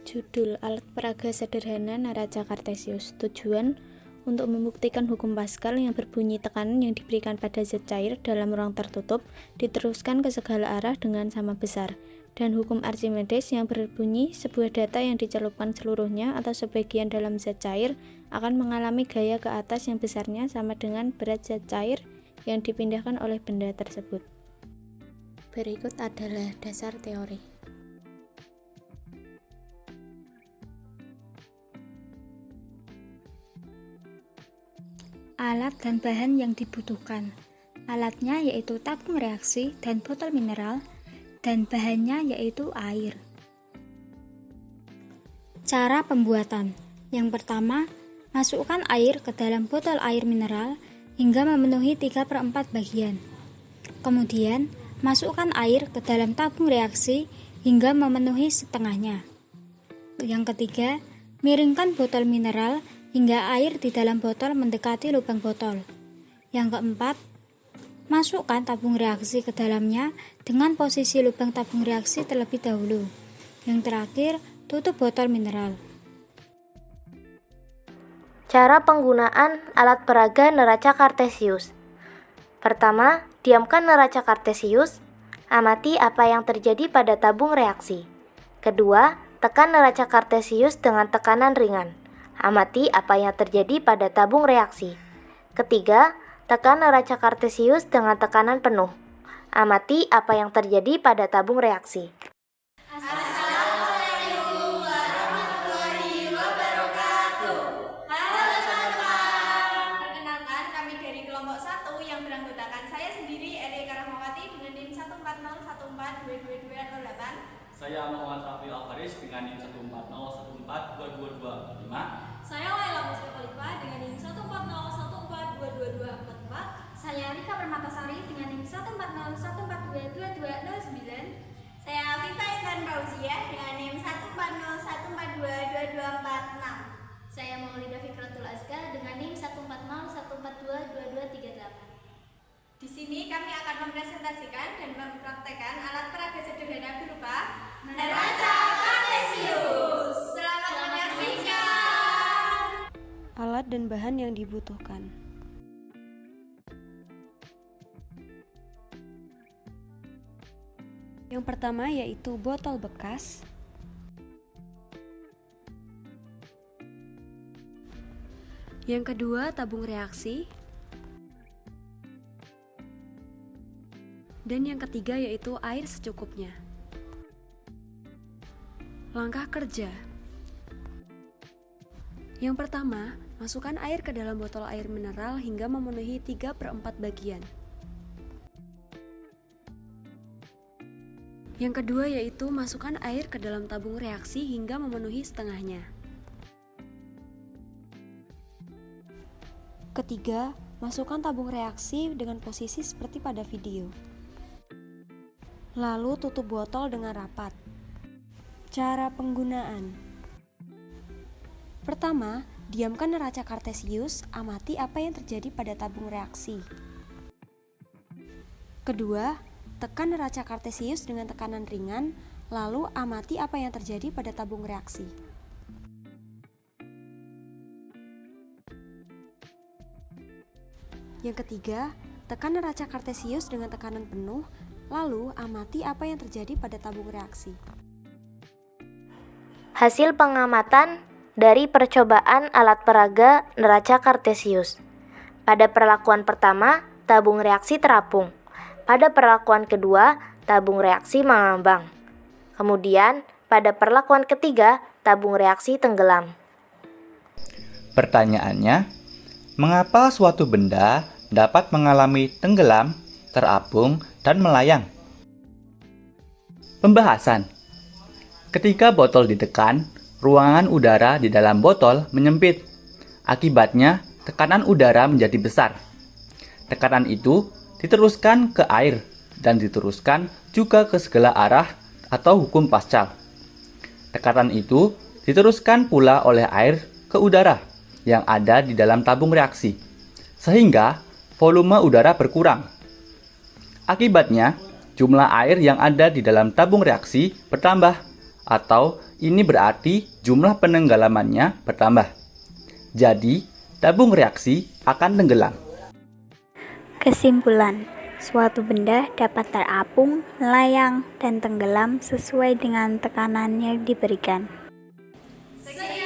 Judul Alat Peraga Sederhana Neraca Cartesius. Tujuan untuk membuktikan hukum Pascal yang berbunyi tekanan yang diberikan pada zat cair dalam ruang tertutup diteruskan ke segala arah dengan sama besar, dan hukum Archimedes yang berbunyi sebuah data yang dicelupkan seluruhnya atau sebagian dalam zat cair akan mengalami gaya ke atas yang besarnya sama dengan berat zat cair yang dipindahkan oleh benda tersebut. Berikut adalah dasar teori. Alat dan bahan yang dibutuhkan. Alatnya yaitu tabung reaksi dan botol mineral, dan bahannya yaitu air. Cara pembuatan. Yang pertama, masukkan air ke dalam botol air mineral hingga memenuhi 3/4 bagian. Kemudian, masukkan air ke dalam tabung reaksi hingga memenuhi setengahnya. Yang ketiga, miringkan botol mineral hingga air di dalam botol mendekati lubang botol. Yang keempat, masukkan tabung reaksi ke dalamnya dengan posisi lubang tabung reaksi terlebih dahulu. Yang terakhir, tutup botol mineral. Cara penggunaan alat peraga neraca Cartesius. Pertama, diamkan neraca Cartesius. Amati apa yang terjadi pada tabung reaksi. Kedua, tekan neraca Cartesius dengan tekanan ringan. Amati apa yang terjadi pada tabung reaksi. Ketiga, tekan neraca Cartesius dengan tekanan penuh. Amati apa yang terjadi pada tabung reaksi. Assalamualaikum warahmatullahi wabarakatuh. Halo teman-teman. Perkenalkan, kami dari kelompok 1 yang beranggotakan saya sendiri, Erika Rahmawati dengan NIM 140142228. Saya Muhammad Rafi Alfaris dengan NIM 140142245. Saya Laila Musri Khalifah dengan NIM 140142244. Saya Rika Permatasari dengan NIM 140142229. Saya Viva Intan Fauzia dengan NIM 140142246. Saya Maulida Fikratul Azkar dengan NIM 140142238. Di sini kami akan mempresentasikan dan mempraktekkan alat peraga sederhana berupa neraca Cartesius. Selamat menyaksikan. Alat dan bahan yang dibutuhkan. Yang pertama yaitu botol bekas, yang kedua tabung reaksi, dan yang ketiga yaitu air secukupnya. Langkah kerja. Yang pertama, masukkan air ke dalam botol air mineral hingga memenuhi 3/4 bagian. Yang kedua yaitu masukkan air ke dalam tabung reaksi hingga memenuhi setengahnya. Ketiga, masukkan tabung reaksi dengan posisi seperti pada video. Lalu tutup botol dengan rapat. Cara penggunaan. Pertama, diamkan neraca Cartesius, amati apa yang terjadi pada tabung reaksi. Kedua, tekan neraca Cartesius dengan tekanan ringan, lalu amati apa yang terjadi pada tabung reaksi. Yang ketiga, tekan neraca Cartesius dengan tekanan penuh, lalu amati apa yang terjadi pada tabung reaksi. Hasil pengamatan dari percobaan alat peraga neraca Cartesius. Pada perlakuan pertama, tabung reaksi terapung. Pada perlakuan kedua, tabung reaksi mengambang. Kemudian, pada perlakuan ketiga, tabung reaksi tenggelam. Pertanyaannya, mengapa suatu benda dapat mengalami tenggelam, terapung, dan melayang? Pembahasan. Ketika botol ditekan, ruangan udara di dalam botol menyempit. Akibatnya, tekanan udara menjadi besar. Tekanan itu diteruskan ke air dan diteruskan juga ke segala arah atau hukum Pascal. Tekanan itu diteruskan pula oleh air ke udara yang ada di dalam tabung reaksi, sehingga volume udara berkurang. Akibatnya, jumlah air yang ada di dalam tabung reaksi bertambah atau Ini berarti jumlah penenggelamannya bertambah. Jadi, tabung reaksi akan tenggelam. Kesimpulan, suatu benda dapat terapung, melayang, dan tenggelam sesuai dengan tekanan yang diberikan. Sekian